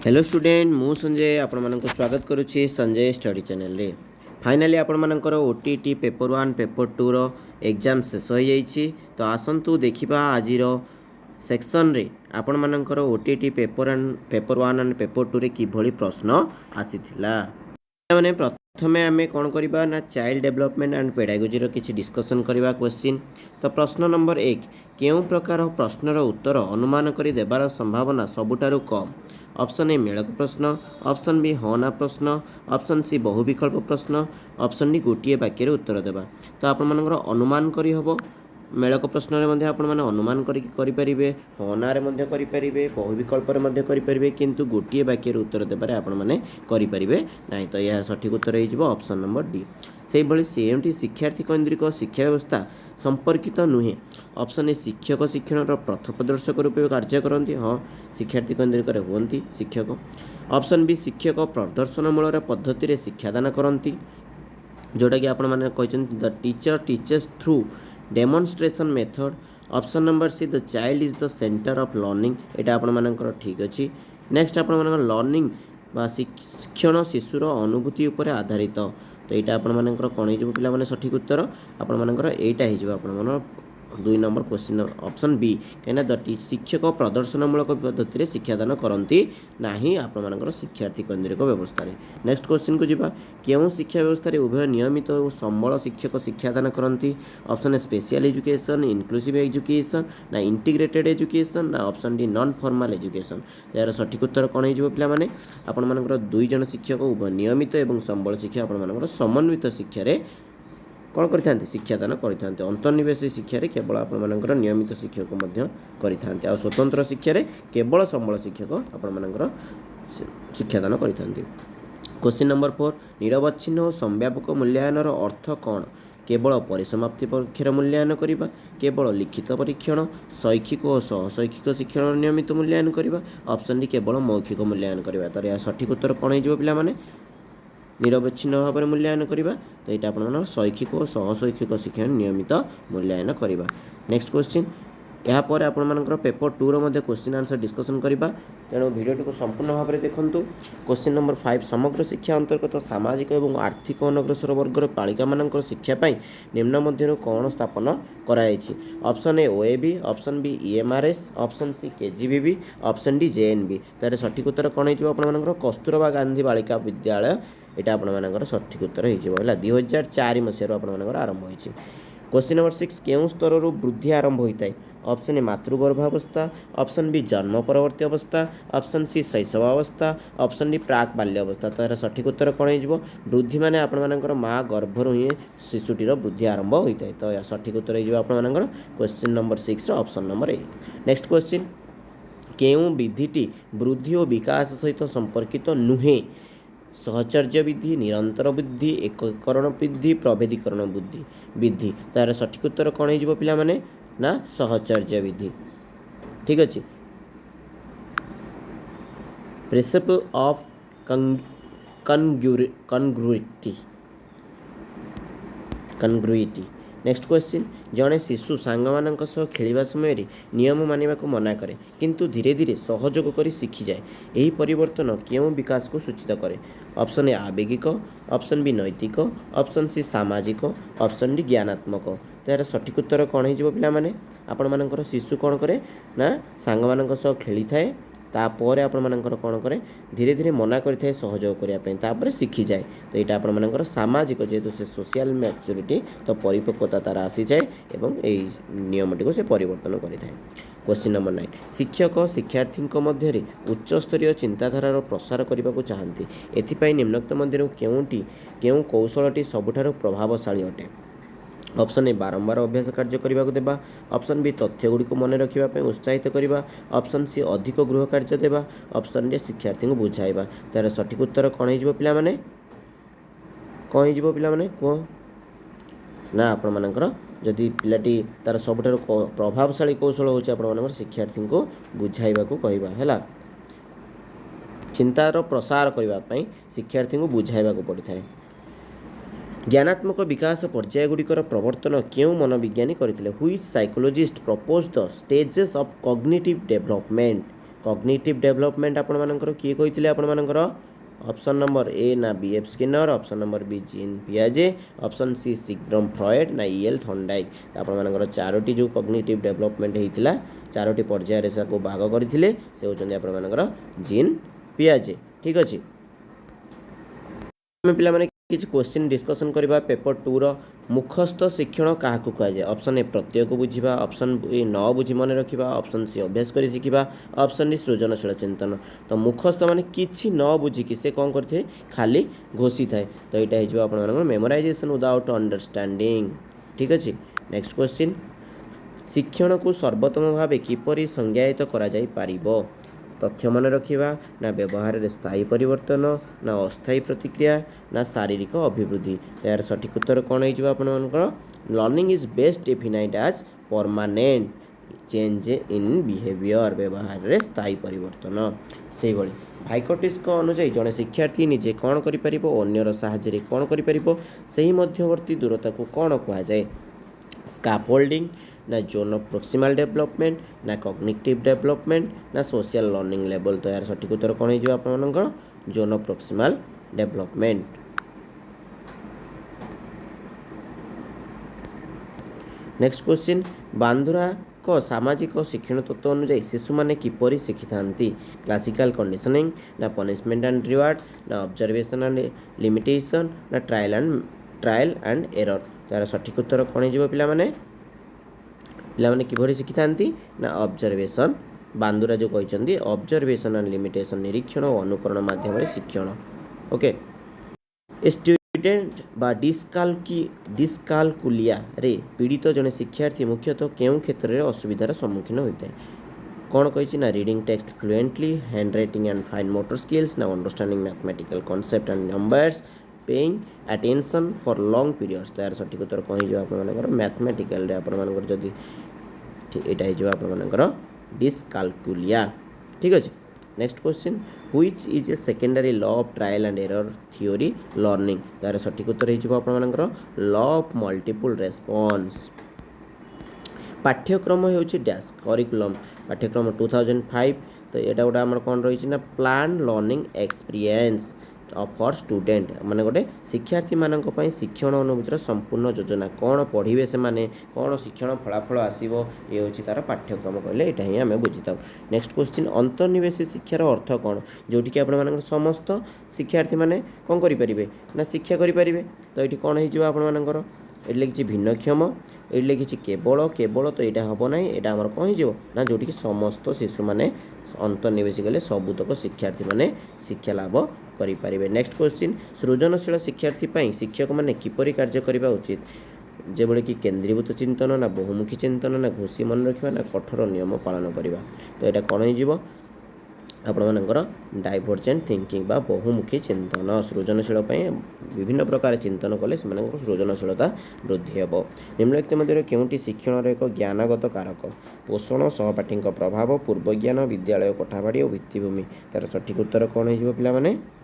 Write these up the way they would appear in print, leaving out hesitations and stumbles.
Hello student मु संजय आपण मानक स्वागत करुच्ची संजय स्टडी चैनल रे। फाइनाली आपण मानकर ओटीटी पेपर 1 पेपर 2 रो एग्जाम शेष हो जाइए। तो आसंतु देखिबा आजिर सेक्शन रे आपण मानकर ओटीटी पेपर 1 एंड पेपर 2 रे किभली प्रश्न आसीथिला। माने प्रथमे आमे कोन करिबा ना चाइल्ड डेवलपमेंट एंड पेडागोजी रो किछि डिस्कशन करिबा क्वेश्चन। तो प्रश्न नंबर 1 केउ प्रकार प्रश्नर उत्तर अनुमान करि देबार संभावना सबुठारु कम। ऑप्शन ए मेलक प्रश्न, ऑप्शन बी हना प्रश्न, ऑप्शन सी बहुविकल्प प्रश्न, ऑप्शन डी गोटे वाक्य उत्तर देबा। तो आपण मानकर अनुमान करि हबो मेलक प्रश्न रे मध्ये आपण माने अनुमान करि परिबे, हना रे मध्ये करि परिबे, बहुविकल्प रे मध्ये करि परिबे, किंतु गोटे वाक्य उत्तर देबारे आपण माने करि परिबे नाही। तो यह सठिक उत्तर हे जिवो ऑप्शन नंबर डी। सेहि भली सेमटी शिक्षार्थी केन्द्रिक शिक्षा व्यवस्था संपर्कित नुहे। ऑप्शन ए शिक्षक शिक्षण पथप्रदर्शक रूपे कार्य करती। हाँ शिक्षार्थी केन्द्रिक हुंती शिक्षक। ऑप्शन बी शिक्षक प्रदर्शनमूलक पद्धति शिक्षादान करती, जोटा कि आपण माने कहते the teacher teachers through demonstration method. Option number see the child is the centre of learning. यहाँ आपण मानकर ठीक अच्छी। नेक्स्ट आपण मानकर लर्निंग बा शिक्षण शिशुर अनुभूति उपर आधारित। तो यहाँ आपण मानकर कौन हो पिला माने सठिक उत्तर आपण मानकर एटा हो आपण मन 2 नंबर क्वेश्चन ऑप्शन बी। कहीं द शिक्षक प्रदर्शनमूलक पद्धति शिक्षादान करती नहीं आपण मानकर शिक्षार्थी केन्द्रिक व्यवस्था रे। नेक्स्ट क्वेश्चन को जीवा केउं शिक्षा व्यवस्था रे उभय नियमित और संबल शिक्षक शिक्षादान करती। Option A special education, inclusive education, ना इंटीग्रेटेड एजुकेशन, ना option D non formal education. यार सठिक उत्तर कौन हो पिला माने आपण मानकर 2 जन शिक्षक उभय नियमित और संबल शिक्षा आपण मानकर समन्वित शिक्षा रे कौन करते शिक्षादान करते। अंतर्निवेश शिक्षा रे केवल आपण मानकर नियमित शिक्षक मध्य करते आ स्वतंत्र शिक्षा रे केवल संबल शिक्षक आपण मानकर शिक्षादान करते। क्वेश्चन नंबर 4 निरवच्छिन्न और संव्यापक मूल्यांकन अर्थ कौन। केवल परिसमाप्ति परीक्षार मूल्यांकन करबा, केवल लिखित परीक्षण, शैक्षिक और सहशैक्षिक शिक्षण नियमित मूल्यांकन करबा, ऑप्शन डी केवल मौखिक मूल्यांकन करबा। तो यह सठिक उत्तर कौन हो पिला माने निरवच्छिन्न भाव में मूल्यांकन करबा। तो यहाँ आप शैक्षिक और सहशैक्षिक शिक्षण नियमित मूल्यांकन करबा। नेक्स्ट क्वेश्चन यहाँ पर आपण मानकर पेपर 2 रो मध्ये क्वेश्चन आंसर डिस्कशन करबा, तेणु भिडियोटी को संपूर्ण भाव में देखंतु। क्वेश्चन नंबर 5 समग्र शिक्षा अंतर्गत सामाजिक और आर्थिक अनग्रसर वर्गर बालिका मानकर शिक्षा पाई निम्न मध्यरु कौन स्थापन कराइछि। Option A OAV, option B EMRS, option C KGBV, option D JNV. तार सठिक उत्तर कौन हो आपण मानकर कस्तूरबा गांधी बालिका विद्यालय। यहाँ आपण मानकर सठिक उत्तर हो 2004 मसीह आपण मानकर आरंभ होइछि। क्वेश्चन नंबर 6 केउं स्तर वृद्धि आरंभ होता है। ऑप्शन ए मातृगर्भावस्था, ऑप्शन बी जन्म परवर्ती अवस्था, ऑप्शन सी शैशव अवस्था, ऑप्शन डी प्राक बाल्य अवस्था। तो यार सठिक उत्तर कौन हो वृद्धि माने आपण मानकर माँ गर्भर ही शिशुटीर वृद्धि आरंभ होता है। तो यह सठिक उत्तर हो आपण मानकर question number 6 option number A. Next question केउं विधिटी वृद्धि और विकास सहित संपर्कित नुहे। सहचर्य विधि, निरंतर वृद्धि, एककरण वृद्धि, प्रभेदीकरण विधि। तार सठिक उत्तर कौन हो पिला माने ना सहचर्य विधि। ठीक अच्छे। Principle of congruity. Next question जड़े शिशु सांग मानक सह खेलिबा समय रे नियम मानिबा को मना करे, किंतु धीरे धीरे सहयोग करी शिखी जाए। यही परिवर्तन केउं विकास को सूचित करे। ऑप्शन ए आवेगिक, ऑप्शन बी नैतिक, ऑप्शन सी सामाजिक, ऑप्शन डी ज्ञानात्मक। तो यार सठिक उत्तर कौन हो पिला माने आपण मानकर शिशु कौन करे ना सांग मानक सह खेली थाए, तापर आपण मानकर कौन करे धीरे धीरे मना करिथाए सहयोग करिया पे, तापर शिखी जाए। तो यहाँ आपण मानकर सामाजिक जेहेतु से सोशल मैच्योरिटी तो परिपक्वता तार आसी जाए एवं यही नियमटी को से परिवर्तन करिथाए। क्वेश्चन नंबर 9 शिक्षक शिक्षार्थी मध्य उच्च स्तरीय चिंताधारार प्रसार करने को चाहती, एथिपाई निम्नोक्त मध्य केउं कौशलटी सबुठारु प्रभावशाली अटे। ऑप्शन ए बारंबार अभ्यास कार्य करने को देवा, ऑप्शन बी तथ्य गुड़िक मन रखापी उत्साहित करवा, ऑप्शन सी अधिक गृह कार्य देवा, ऑप्शन डी शिक्षार्थी को बुझाइबा। तार सठिक उत्तर कौन हो पिला माने कौन हो पिला माने कह ना आपण मानकर जदि पिलाटी तार सबुठारु प्रभावशाली कौशल होछि आपण मानकर शिक्षार्थी को बुझाइबा को कहबा हैला। चिंतार प्रसार करबा पई शिक्षार्थी को बुझाइबा को पड़ता है। ज्ञानात्मक विकास पर्याय गुड़िकर प्रवर्तन क्यों मनोविज्ञानी करथिले। Which psychologist propose the stages of cognitive development. Cognitive development आपण मानकर किए कहिथिले आपण मानकर ऑप्शन नंबर ए ना B F Skinner, option number B Jean पियाजे, ऑप्शन सी सिग्मंड फ्रॉयड ना ईएल थॉर्नडाइक। आपण मानकर चारोटी जो कॉग्निटिव डेवलपमेंट हेतिला चारोटी पर्याय रे साको भाग करथिले से होचंदी आपण मानकर जीन पियाजे। ठीक अछि, आम पे किसी क्वेश्चन डिस्कसन करवा पेपर 2 रो मुखस्थ शिक्षण क्या कहुए। ऑप्शन ए प्रत्यय को बुझा, ऑप्शन ए न बुझी मन रखा, ऑप्शन सी अभ्यास कर शिखा, ऑप्शन डी सृजनशील चिंतन। तो मुखस्थ माने किसी न बुझिकी से कौन करते खाली घोषी थाए। तो यहाँ हो मेमोराइजेशन विदाउट अंडरस्टैंडिंग। ठीक अच्छे, नेक्स्ट क्वेश्चन, शिक्षण को सर्वोत्तम भाव किपरि संज्ञायित करा जाई पारिबो। तथ्य मन रखा ना व्यवहार रे स्थायी परिवर्तन ना अस्थायी प्रतिक्रिया ना शारीरिक अभिवृद्धि। यार सठिक उत्तर कौन हो? Learning is best defined as permanent change in behaviour, व्यवहार रे स्थायी परिवर्तन। से भाई भाइकोटिस अनुसार जड़े शिक्षार्थी निजे कौन करें अन्यर साहाय्य कौन करें से ही मध्यवर्ती दूरता को कौन कहुए। स्कैफोल्डिंग ना जोन ऑफ प्रोक्सिमल डेवलपमेंट ना कॉग्निटिव डेवलपमेंट ना सोशल लर्निंग लेवल। तो यार सठिक उत्तर कौन हो आप zone of proximal development. Next question, Bandura को सामाजिक शिक्षण तत्व अनुसार शिशु माने किपरि शिखि थांती। क्लासिकल कंडीशनिंग ना पनिशमेंट एंड रिवार्ड ना ऑब्जर्वेशन एंड लिमिटेशन ना ट्रायल एंड एरर। तो यार सठिक उत्तर कौन हो पिलाने किभरि शिखि थांती ना ऑब्जर्वेशन। बांदुरा जो कहते ऑब्जर्वेशन एंड लिमिटेशन निरीक्षण और अनुकरण माध्यम शिक्षण। ओके, स्टूडेंट बा डिस्कालकुलिया रे पीड़ित जड़े शिक्षार्थी मुख्यतः केउं क्षेत्र में असुविधार सम्मुखीन होता है। कौन कही ना reading text fluently, handwriting and fine motor skills ना understanding mathematical concept and numbers, paying attention for long periods. तो यार सठिक उत्तर कौन हो मैथमेटिकल जदि यहाँ डिस्कालकुलिया। ठीक अच्छे, next question, which is a secondary law of trial and error theory learning. यार सठिक उत्तर हो लॉ ऑफ मल्टीपल रेस्पॉन्स। पाठ्यक्रम हो डैश करिकुलम पाठ्यक्रम 2005। तो यहाँ गोटे आम कौन रही ना plan learning experience for student माने गोटे शिक्षार्थी मानक पई शिक्षण अनुभूतिर संपूर्ण योजना कौन पढ़े से माने कौन शिक्षण फलाफल आसो ये हूँ तार पाठ्यक्रम कहले यहाँ ही आम बुझी था। नेक्स्ट क्वेश्चन, अंतर्निवेशी शिक्षार अर्थ कौन जोटि आप समस्त शिक्षार्थी माने कौन करें ना शिक्षा करें। तो ये कौन होकर ये लिखी भिन्नक्षम, ये लिखी केवल केवल। तो यहाँ हम ना यहाँ आम कौन हो जोटि समस्त शिशु मैंने अंतर्निवेशी गले सबुतक शिक्षार्थी माने शिक्षा लाभ करें। नेक्स्ट क्वेश्चन, सृजनशील शिक्षार्थी शिक्षक माने किपरि कार्य करबा उचित। जेबले कि केन्द्रीभूत चिंतन ना बहुमुखी चिंतन ना घोषी मन रखा ना कठोर नियम पालन करवा। तो यहाँ कौन हो आपणकर डाइवर्जेंट थिंकिंग बा बहुमुखी चिंतन। सृजनशील विभिन्न प्रकार चिंतन कले से सृजनशीलता वृद्धि हे। निम्नलिखित मध्य केउंटी शिक्षण एक ज्ञानगत कारक। पोषण, सहपाठी प्रभाव, पूर्व ज्ञान, विद्यालय कोठाबाड़ी और भित्तिभूमि। तार सठिक उत्तर कौन हो पिलामाने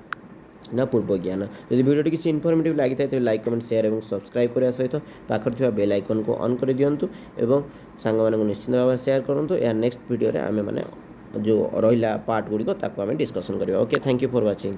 ना पूर्व ज्ञान। यदि वीडियो किसी इनफॉर्मेटिव लगी था तो लाइक कमेंट शेयर और सब्सक्राइब करने सहित पाखर बेल आइकन को ऑन कर दिंतु और सांग मानक निश्चित भाव शेयर करूँ। या नेक्स्ट वीडियो आम मैंने जो रहा पार्ट गुड़िक आम डिस्कसन करवा। Okay, thank you for watching.